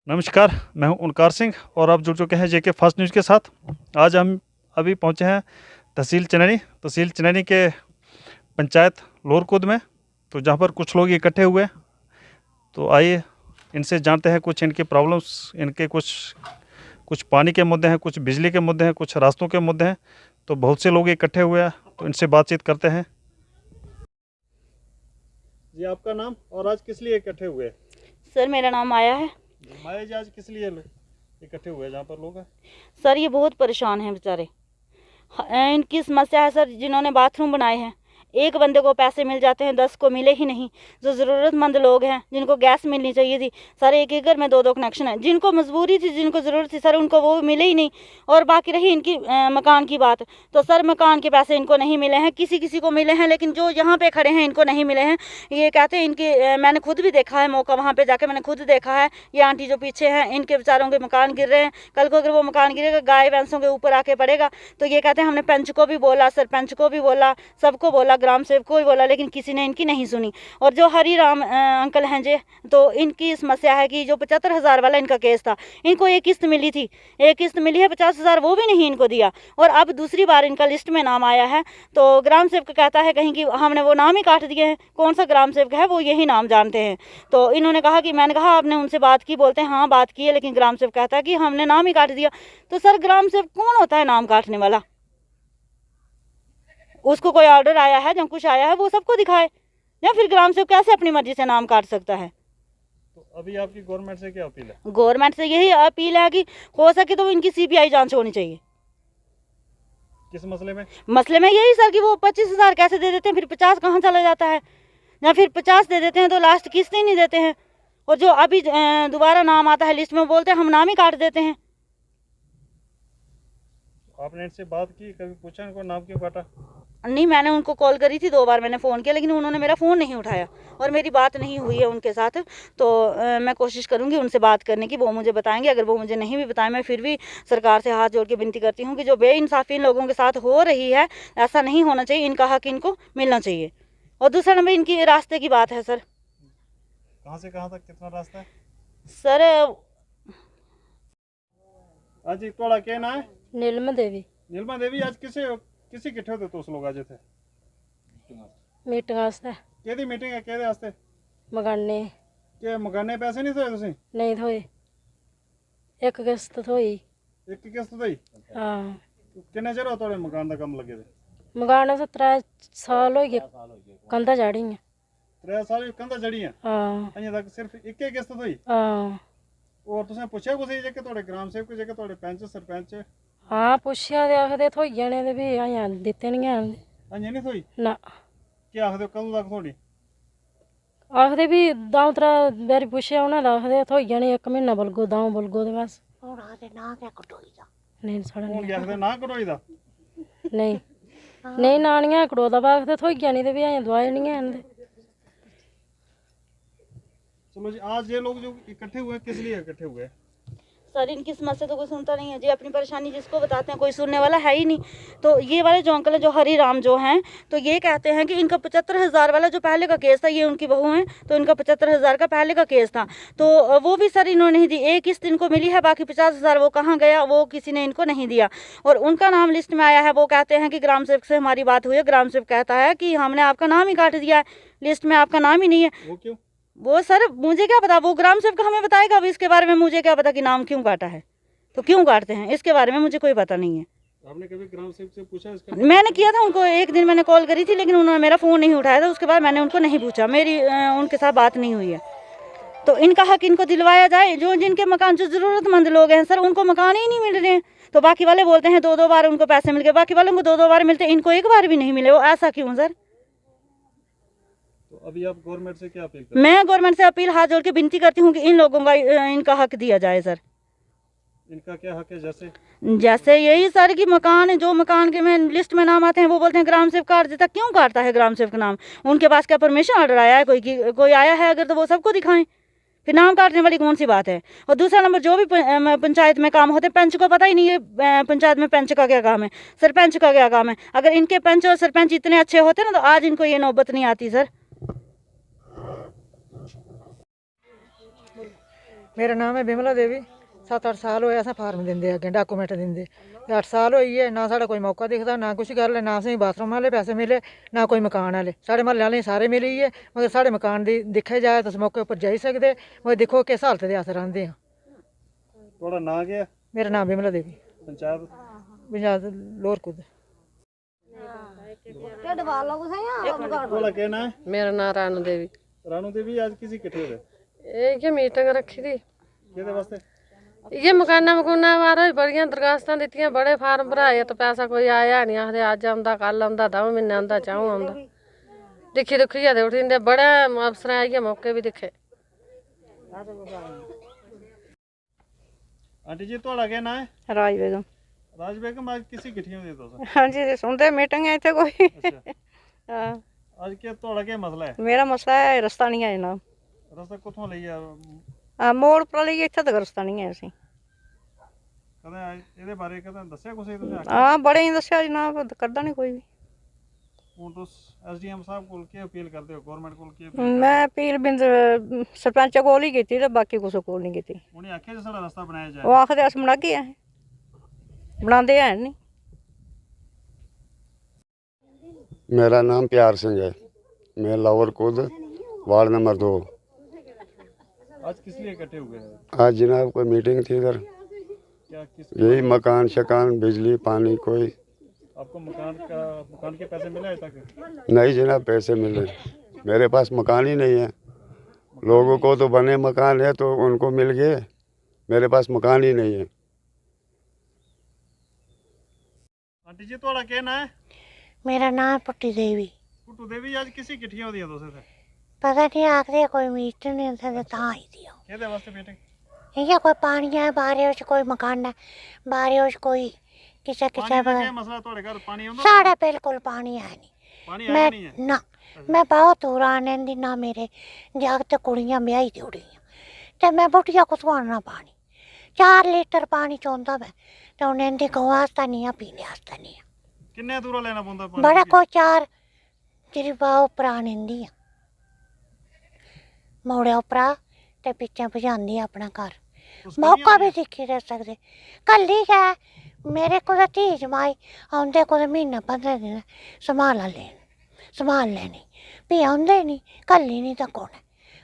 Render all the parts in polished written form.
नमस्कार, मैं हूं ओंकार सिंह और आप जुड़ चुके हैं जेके फास्ट न्यूज़ के साथ। आज हम अभी पहुंचे हैं तहसील चनैनी के पंचायत लोरकुद में, तो जहां पर कुछ लोग इकट्ठे हुए। तो आइए इनसे जानते हैं कुछ इनकी प्रॉब्लम्स, इनके कुछ पानी के मुद्दे हैं, कुछ बिजली के मुद्दे हैं, कुछ रास्तों के मुद्दे हैं। तो बहुत से लोग इकट्ठे हुए हैं, तो इनसे बातचीत करते हैं। जी, आपका नाम और आज किस लिए इकट्ठे हुए? सर मेरा नाम माया है। माया जी, आज किस लिए इकट्ठे हुए जहाँ पर लोग हैं? सर ये बहुत परेशान हैं बेचारे। इनकी समस्या है सर, जिन्होंने बाथरूम बनाए हैं, एक बंदे को पैसे मिल जाते हैं, 10 को मिले ही नहीं। जो ज़रूरतमंद लोग हैं, जिनको गैस मिलनी चाहिए थी, सर एक घर में 2-2 कनेक्शन है। जिनको मजबूरी थी, जिनको ज़रूरत थी सर, उनको वो मिले ही नहीं। और बाकी रही इनकी मकान की बात, तो सर मकान के पैसे इनको नहीं मिले हैं, किसी किसी को मिले हैं, लेकिन जो यहाँ पे खड़े हैं इनको नहीं मिले हैं। ये कहते हैं इनकी मैंने खुद भी देखा है मौका, वहाँ पर जाकर मैंने खुद देखा है। ये आंटी जो पीछे हैं, इनके बेचारों के मकान गिर रहे हैं। कल को अगर वो मकान गिरेगा, गाय भैंसों के ऊपर आके पड़ेगा। तो ये कहते हैं हमने पंच को भी बोला, सरपंच को भी बोला, सबको बोला, ग्राम सेवक को भी बोला, लेकिन किसी ने इनकी नहीं सुनी। और जो हरी राम अंकल हैं जे, तो इनकी समस्या है कि जो 75,000 वाला इनका केस था, इनको एक किस्त मिली थी, एक किस्त मिली है 50,000, वो भी नहीं इनको दिया। और अब दूसरी बार इनका लिस्ट में नाम आया है, तो ग्राम सेवक कहता है कहीं कि हमने वो नाम ही काट दिए हैं। कौन सा ग्राम सेवक है, वो यही नाम जानते हैं। तो इन्होंने कहा कि मैंने कहा आपने उनसे बात की? बोलते हैं हाँ बात की है, लेकिन ग्राम सेवक कहता है कि हमने नाम ही काट दिया। तो सर ग्राम सेवक कौन होता है नाम काटने वाला? उसको कोई ऑर्डर आया है, जब कुछ आया है वो सबको दिखाए, या फिर ग्राम सेवक कैसे अपनी मर्जी से नाम काट सकता है? तो अभी आपकी गवर्नमेंट से क्या अपील है? गवर्नमेंट से यही अपील है कि हो सके तो इनकी सीबीआई जांच होनी चाहिए। किस मसले में? मसले में यही सर कि वो 25,000 कैसे दे देते हैं, फिर 50 कहाँ चला जाता है, या फिर 50 दे देते हैं तो लास्ट किस्त ही नहीं देते हैं। और जो अभी दोबारा नाम आता है लिस्ट में, बोलते हैं हम नाम ही काट देते हैं। आपने इनसे बात की, कभी पूछा इनको नाम क्यों काटा? नहीं, मैंने उनको कॉल करी थी, 2 बार मैंने फ़ोन किया, लेकिन उन्होंने मेरा फ़ोन नहीं उठाया और मेरी बात नहीं हुई है उनके साथ। तो मैं कोशिश करूंगी उनसे बात करने की, वो मुझे बताएंगे। अगर वो मुझे नहीं भी बताएं, मैं फिर भी सरकार से हाथ जोड़ के विनती करती हूँ कि जो बेइंसाफ़ी इन लोगों के साथ हो रही है, ऐसा नहीं होना चाहिए। इनका हक इनको मिलना चाहिए। और दूसरा नंबर इनकी रास्ते की बात है सर। कहाँ से कहाँ तक कितना रास्ता है सर? आज थोड़ा क्या ना है? नीलमा देवी आज किसी किट्ठे होते तो उस लोग आज थे मीटिंग आस्ते केदी मीटिंग है केदे वास्ते? मकाने के मकाने पैसे नहीं थोए तुसी? नहीं थोए, एक किस्त थोई। एक की किस्त थोई? हाँ। किन्ने चिर हो थोड़े मकान दा काम लगे थे? मकाने से 3 साल हो गए, कंधा झाड़ी है। 3 साल कंधा जड़ी है? हाँ। अजे तक सिर्फ एक ही किस्त थोई? हाँ। और तुसें पूछा कुछ जेके थोड़े ग्राम सेवक जेके थोड़े पंच सरपंच? हाँ पुछया ते आखदे थोई जाने ते भी अजें दित्ते नहीं हैन। अजे नहीं थोई? ना, क्या आखदे कदों तक थोड़ी? आखदे भी 2-3 बारी पुछया उ'नें तां आखदे थोई जाने, 1 म्हीना बलगो, 2 बलगो ते बस। हुण आखदे ना गै कटोई जा। नहीं साढ़ा हून क्या आखदे ना कटोई दा? नहीं नहीं ना नहीं कटोदा, बा आखदे थोई जानी ते भी अजें दोआए नहीं हैन ते। चलो जी, आज ये लोग जो इकट्ठे हुए किस लिए इकट्ठे हुए? सर इनकी समस्या तो कोई सुनता नहीं है जी। अपनी परेशानी जिसको बताते हैं, कोई सुनने वाला है ही नहीं। तो ये वाले जो अंकल हैं, जो हरी राम जो हैं, तो ये कहते हैं कि इनका 75,000 वाला जो पहले का केस था, ये उनकी बहू हैं, तो इनका 75,000 का पहले का केस था, तो वो भी सर इन्होंने नहीं दी। एक किस्त इनको मिली है, बाकी 50,000 वो कहाँ गया, वो किसी ने इनको नहीं दिया। और उनका नाम लिस्ट में आया है। वो कहते हैं कि ग्राम सेवक से हमारी बात हुई है, ग्राम सेवक कहता है कि हमने आपका नाम ही काट दिया है, लिस्ट में आपका नाम ही नहीं है। वो क्यों? वो सर मुझे क्या पता, वो ग्राम सेवक हमें बताएगा। अब इसके बारे में मुझे क्या पता कि नाम क्यों काटा है, तो क्यों काटते हैं, इसके बारे में मुझे कोई पता नहीं है। आपने कभी ग्राम सेवक से पूछा इसका? मैंने किया था उनको, एक दिन मैंने कॉल करी थी, लेकिन उन्होंने मेरा फ़ोन नहीं उठाया था। उसके बाद मैंने उनको नहीं पूछा, मेरी उनके साथ बात नहीं हुई है। तो इनका हक इनको दिलवाया जाए। जो जिनके मकान, जो ज़रूरतमंद लोग हैं सर, उनको मकान ही नहीं मिल रहे हैं। तो बाकी वाले बोलते हैं 2-2 बार उनको पैसे मिल गए, बाकी वालों को 2-2 बार मिलते, इनको एक बार भी नहीं मिले। वो ऐसा क्यों सर? तो अभी आप गवर्नमेंट से क्या अपील करते? मैं गवर्नमेंट से अपील हाथ जोड़ के विनती करती हूँ कि इन लोगों का इनका हक दिया जाए सर। इनका क्या हक है? जैसे यही सर की मकान, जो मकान के में लिस्ट में नाम आते हैं, वो बोलते हैं ग्राम सेवक काट देता। क्यों काटता है ग्राम सेवक नाम? उनके पास क्या परमिशन ऑर्डर आया है कोई आया है अगर, तो वो सबको दिखाएं। फिर नाम काटने वाली कौन सी बात है? और दूसरा नंबर, जो भी पंचायत में काम होते हैं, पंच को पता ही नहीं है पंचायत में पंच का क्या काम है, सरपंच का क्या काम है। अगर इनके पंच और सरपंच इतने अच्छे होते ना, तो आज इनको ये नौबत नहीं आती सर। मेरा नाम है बिमला देवी। 7-8 साल होए असें फार्म दिंदे अग्गें डाकूमेंट दिंदे ते 8 साल होई गे ना साढ़ा कोई मौका दिखदा ना कुछ गल्ल है, ना असें बाथरूम आह्ले पैसे मिले ना कोई मकान आह्ले। साढ़े म्हल्ले आह्लें सारे मिली गे मगर साढ़े मकान दी दिक्खेआ जाए तुस मौके उप्पर जाई सकदे मगर दिक्खो किस हालत दे अस रौंह्दे आं। थोड़ा नाम क्या है? मेरा नाम बिमला देवी, पंचायत पंचायत लोरकुद। थोड़ा क्या ना है? ਮੇਰਾ ਨਾਂ ਰਾਣੂ ਦੇਵੀ। रानू देवी आज किसी इकट्ठे हो गए ਇਹ ਮੀਟਿੰਗ ਰੱਖੀ ਦੀ किहदे वास्ते? ਇਹ ਮਕਾਨਾਂ ਬਾਰੇ ਬੜੀਆਂ ਦਰਖਾਸਤਾਂ ਦਿੱਤੀਆਂ, ਬੜੇ ਫਾਰਮ ਭਰਾਏ ਤਾਂ ਪੈਸਾ ਕੋਈ ਆਇਆ ਨਹੀਂ। ਆਖਦੇ ਅੱਜ ਆਉਂਦਾ ਕੱਲ ਆਉਂਦਾ 2 ਮਹੀਨੇ ਆਉਂਦਾ 4 ਆਉਂਦਾ। ਦੇਖੀ ਦੁਖੀ ਦੇ ਉਠਿੰਦੇ ਬੜੇ ਅਫਸਰ ਆਏ ਮੌਕੇ ਵੀ ਦਿਖੇ। आंटी जी थोड़ा क्या ना है? राज बेगम। राज बेगम आज किसी इकट्ठे हो गए तो हाँ जी सुनते मीटिंग है इतने कोई। अच्छा हाँ, आज क्या थोड़ा क्या मसला है? मेरा मसला है रास्ता नहीं है जनाब। रास्ता कुत्थों ਲਈ ਆ? मोड़ पर ਲਈ ਇੱਥੇ ਤੱਕ ਰਸਤਾ ਨਹੀਂ ਹੈ ਅਸੀਂ। ਕਦੇ ਇਹਦੇ ਬਾਰੇ ਕਦੇ ਦੱਸਿਆ ਕੁਛ ਤੁਸੀਂ? ਹਾਂ ਬੜੇ ਹੀ ਦੱਸਿਆ ਜਨਾਬ, ਕਰਦਾ ਨਹੀਂ ਕੋਈ ਵੀ। ਹੁਣ ਤੁਸੀਂ ਐਸਡੀਐਮ ਸਾਹਿਬ ਕੋਲ ਕੀ ਅਪੀਲ ਕਰਦੇ ਹੋ? ਗਵਰਨਮੈਂਟ ਕੋਲ ਕੀ ਮੈਂ ਅਪੀਲ ਬਿੰਦ ਸਰਪੰਚ ਕੋਲ ਹੀ ਕੀਤੀ ਤੇ ਬਾਕੀ ਕਿਸੇ ਕੋਲ ਨਹੀਂ ਕੀਤੀ। ਉਹਨੇ ਆਖਿਆ ਜੇ ਸਾਡਾ ਰਸਤਾ ਬਣਾਇਆ ਜਾਏ। ਉਹ ਆਖਦੇ ਅਸੀਂ ਬਣਾ ਕੇ ਆਏ, ਬਣਾਉਂਦੇ ਹੈ ਨਹੀਂ। मेरा नाम प्यार सिंह है, मैं लाहौर कुद वार्ड नंबर 2। आज किस लिए इकट्ठे हुए हैं? आज जनाब कोई मीटिंग थी इधर, क्या किस यही मकान शकान बिजली पानी कोई आपको मकान के पैसे मिले अभी तक? नहीं जनाब, पैसे मिले मेरे पास मकान ही नहीं है। लोगों को तो बने मकान है तो उनको मिल गए, मेरे पास मकान ही नहीं है। आंटी जी थोड़ा क्या ना है? मेरा नाम पुट्टी देवी। कुट्टू देवी आज किसी इकट्ठियां होती हैं दोस्त से पता नहीं आखते कोई मीटिंग नहीं होता तां आई दी कहते वास्ते मीटिंग? इ'यां कोई पानी है बारे च कोई मकान है बारे च कोई किसे किसे पानी का क्या मसला थोड़े घर पानी आंदा? साढ़े बिल्कुल पानी है नहीं। पानी मैं है नहीं है? ना मैं बहुत दूर आने दी ना मेरे जागत कुड़ियां ब्याही दी उड़ियां ते मैं बुढ़िया कुत्थों आना पानी। 4 लीटर पानी चौंदा मैं ते उन्हें दी गौ आस्ता नहीं है पीने आस्ता नहीं है। किन्ने दूर लेना पौंदा पानी? बड़ा कोई 4 तेरी बाह उप्परा आनेंदी आ मोड़े उप्परा ते पिच्छे भजांदी अपना घर। मौका भी दिक्खी रह सकदे कल्ली गै मेरे को धी जमाई औंदे कुदै म्हीना 15 दिन संभाल लैनी भी औंदे नहीं कल्ली नहीं तां कौन है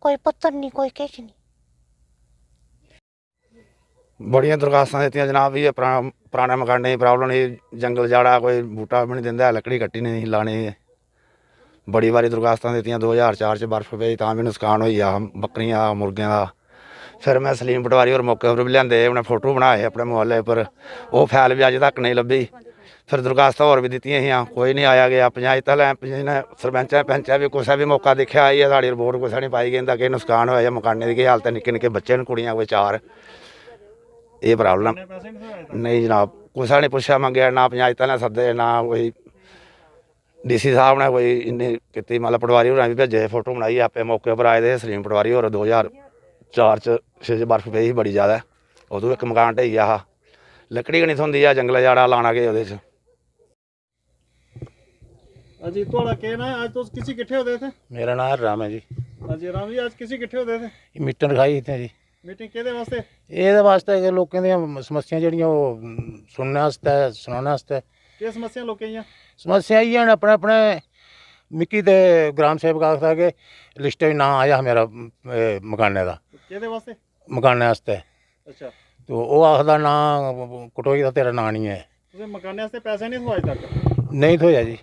कोई पुत्तर नहीं कोई किश नहीं। बड़ियां दरखास्तां दित्तियां जनाब, ये पुराने मकाने की प्रॉब्लम ही जंगल जाड़ा कोई बूटा भी नहीं दिंदा, लकड़ी कट्टी नहीं लानी। बड़ी बारी दरखास्तां दित्तियां 2004 च बर्फ पेई तां भी नुकसान होई गेआ बकरियां मुर्गियां दा। फिर मैं सलीम पटवारी और मौके पर भी लिआंदे, उन्हें फोटो बनाए अपने मोबाइल पर, वो फैल भी अज तक नहीं लब्भी। फिर दरखास्तां होर भी दित्तियां हियां, कोई नहीं आया गया। पंचायत आह्लें सरपंचें पैंचें भी कुसै भी मौका दिक्खेआ आइयै साढ़ी रिपोर्ट कुसै नहीं पाई गई इंदा केह् नुकसान होया, मकाने दी केह् हालत है, निक्के निक्के बच्चे न कुड़ियां कोई 4। ये प्रॉब्लम पैसे नहीं थोड़े? नहीं जनाब, कुसै ने पुच्छा मंगेआ ना पंचायत ने सद्दे ना कोई डीसी साहब ने कोई इन्नी कीती। मतलब पटवारी होरें भी भेजे फोटो बनाइयै आपे मौके पर आए दे। सलीम पटवारी होर 2004 च 6 बर्फ पेई ही बड़ी ज़्यादा, उदों इक मकान ढेई गेआ हा, लकड़ी गै नहीं थ्होंदी है, जंगल जाड़ा लाना केह् ओह्दे च। जी थोड़ा क्या ना है? आज तो किसी इकट्ठे होते थे? मेरा नाम राम है जी। जी राम जी आज किसी इकट्ठे होते थे? मीटिंग रखाई इत्थै जी। मीटिंग केह्दे वास्ते? एह्दे वास्ते कि लोकें दियां समस्या जेह्ड़ियां ओह् सुनने आस्तै सनाने आस्तै। केह् समस्या लोकें दियां? समस्या इ'यै न अपने अपने मिकी ते ग्राम सेवक आखदा कि लिस्ट च नांऽ आया हा मेरा मकाने दा, केह्दे वास्ते? मकाने आस्तै। अच्छा तो ओह् आखदा नांऽ कटोई दा तेरा नांऽ नहीं है। तुसें मकाने आस्ते पैसे नहीं थ्होए अज तक? नहीं थ्होया जी।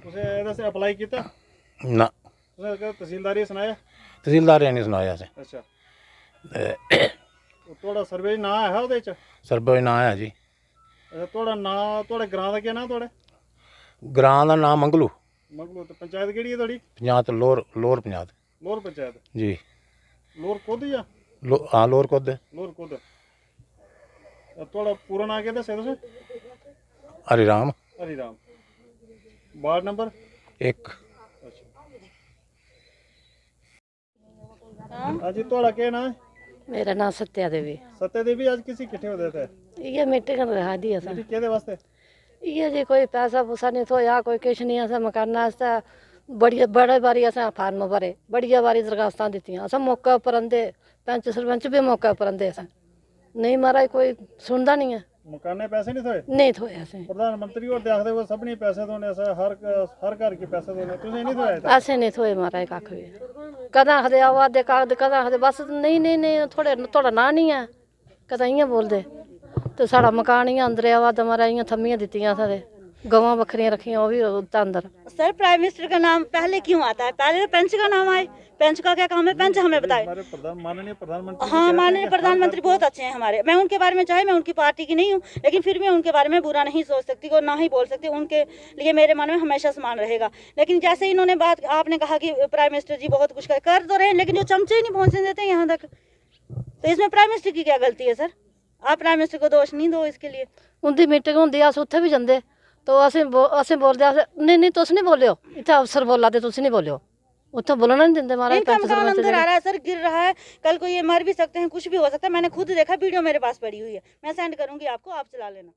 तुसें एह्दे आस्ते अप्लाई कीता? ना तुसें तहसीलदार गी सनाया? तहसीलदार ने सनाया असें। अच्छा थोड़ा सर्वे नांऽ है ओह्दे च? सरपंच नांऽ है जी। अच्छा थोड़ा नांऽ थोड़े ग्रां दा केह् नांऽ थोड़े? ग्रां दा नांऽ मंगलू। मंगलू। ते पंचायत केह्ड़ी है थोड़ी? पंचायत लोर पंचायत लोर पंचायत जी। लोर कुद जां? हाँ लोर कुद। लोर कुद। थोड़ा पूरा नांऽ केह् दस्सेआ तुसें? हरिराम। हरिराम। Ward number 1। हाँ जी थोड़ा क्या नाम है? मेरा नाम सत्या देवी। सत्या देवी आज किसी इकट्ठे होते थे? इ'यै मीटिंग रखा दी असें। मीटिंग केह्दे वास्ते? इ'यै जी कोई पैसा पूसा नहीं थ्होया, कोई किश नहीं, असें मकाना आस्तै बड़ी बड़े बारी असें फार्म भरे, बड़िया बारी दरखास्तां दित्तियां, असें मौके उप्पर आंदे, पैंच सरपंच भी मौके उप्पर आंदे, असें नहीं महाराज कोई सुनदा नहीं है, मकाने पैसे नहीं थोए नहीं थोए असें। प्रधानमंत्री होर ते आखदे वो सबनी पैसे थोने असें हर घर के पैसे थोने तुसें नहीं थोए असें नहीं थोए महाराज कक्ख भी, कदें आखदे आवा दे कागज, कदें आखदे बस नहीं नहीं नहीं थोड़ा नांऽ नहीं है, कदें इ'यां बोलदे ते साढ़ा मकान इ'यां अंदर आवा दा महाराज, इ'यां थम्मियां दित्तियां असें ते गवां बकरियां रखियां वो भी उत्त अंदर। सर प्राइम मिनिस्टर का नाम पहले क्यों आता है? पहले तो पेंच का नाम आए, पेंच का क्या काम है, पेंच हमें बताए। माननीय प्रधानमंत्री हाँ माननीय प्रधानमंत्री बहुत अच्छे हैं हमारे, मैं उनके बारे में, चाहे मैं उनकी पार्टी की नहीं हूँ लेकिन फिर भी उनके बारे में बुरा नहीं सोच सकती और ना ही बोल सकती, उनके लिए मेरे मन में हमेशा सम्मान रहेगा। लेकिन जैसे इन्होंने बात, आपने कहा कि प्राइम मिनिस्टर जी बहुत कुछ कर तो रहे हैं लेकिन जो चमचे ही नहीं पहुँचने देते यहाँ तक, तो इसमें प्राइम मिनिस्टर की क्या गलती है? सर आप प्राइम मिनिस्टर को दोष नहीं दो इसके लिए। उनकी मीटिंग होंदी अस उत्थे भी जंदे तो असें बोलदे नहीं नहीं तुस नहीं बोलियो, इत्थे अफसर बोला दे तुस नहीं बोलियो, उत्थे बोलना नहीं दिंदे महाराज। इनका मकान अंदर आ रहा है सर, गिर रहा है, कल को ये मर भी सकते हैं, कुछ भी हो सकता है, मैंने खुद देखा, वीडियो मेरे पास पड़ी हुई है, मैं सेंड करूंगी आपको, आप चला लेना।